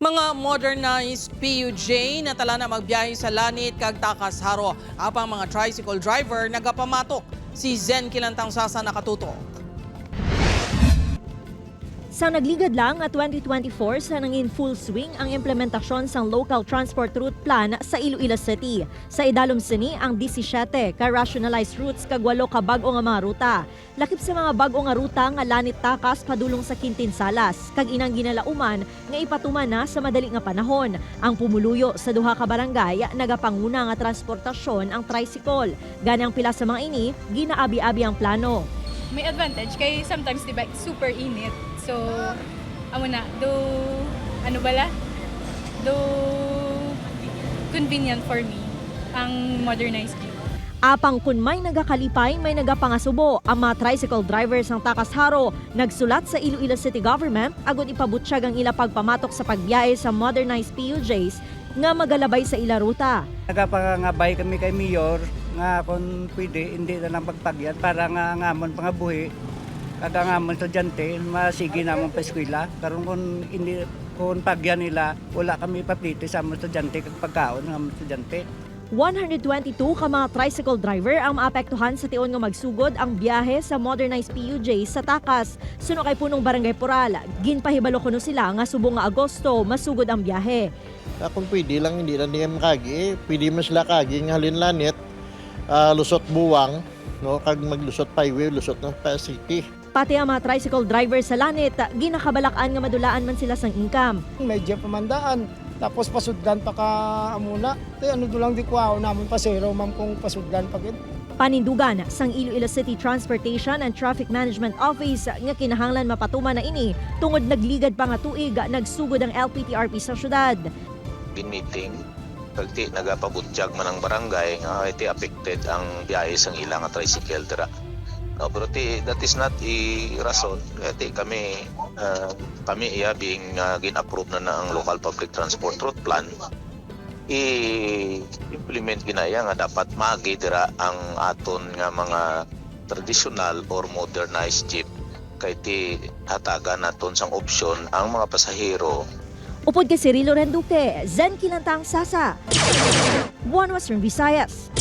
Mga modernized PUJ na tala na magbiyahe sa Lanit kag Takas Haro. Apang mga tricycle driver nagapamatok. Si Zen Kilantang Sasa nakatutok. Sa nagligad lang at 2024 sa nangin full swing ang implementasyon sa Local Transport Route Plan sa Iloilo City. Sa idalom sini ang 17 ka rationalized routes kag 8 ka bag-o nga mga ruta. Lakip sa mga bag-o nga ruta nga Lanit Takas padulong sa Quintin-Salas kag inang ginalauman nga ipatuman na sa madali nga panahon. Ang pumuluyo sa duha ka barangay nagapanguna nga transportasyon ang tricycle. Ganang pila sa mga ini ginaabi-abi ang plano. May advantage kay sometimes diba super init. So, amo na, do convenient for me ang modernized jeep. Apang kun may nagakalipay, may nagapangasubo, ang mga tricycle drivers ng Takas Haro nagsulat sa Iloilo City Government agud ipabutsyag ang ila pagpamatok sa pagbiyahe sa modernized PUJs nga magalabay sa ila ruta. Nagapangabay kami kay Mayor nga kung pwede hindi na lang pagpagyan para nga ngamon pangabuhi kada ngamon estudyante masigi namon pa eskwela karon kung pagyan nila wala kami papliti sa mga estudyante kag pagkaon ng mga estudyante. 122 ka mga tricycle driver ang maapektuhan sa tion nga magsugod ang biyahe sa modernized PUJ sa Takas. Suno kay punong Barangay Pural, ginpahibalo kuno sila nga subong nga Agosto masugod ang biyahe. Kung pwede lang hindi na niya makagi, pwede man sila kagi ng halin Lanit, lusot buwang, no, kag maglusot highway, lusot ng pa city. Pati ang mga tricycle driver sa Lanit, ginakabalakan nga madulaan man sila sang income. Medyo pamandaan, tapos pasudlan pa ka amuna. Ano dulang di kwao naman pasero, ma'am kung pasudlan pa gid. Panindugan sang Iloilo City Transportation and Traffic Management Office nga kinahanglan mapatuman na ini tungod nagligad pa nga tuig nagsugod ang LPTRP sa syudad. Meeting pagti nagapabutyag man ang barangay nga iti affected ang biyahe sang ilang nga tricycle dira. No, pero that is not rason iti kami iya being gin-approve na ang local public transport route plan i-implement ginaya nga dapat maagi dira ang aton nga mga traditional or modernized jeep kay ti hatagan naton sang opsyon ang mga pasahero. Upod kay Cirilo Renduque, Zen Kilantang Sasa, One Western Visayas.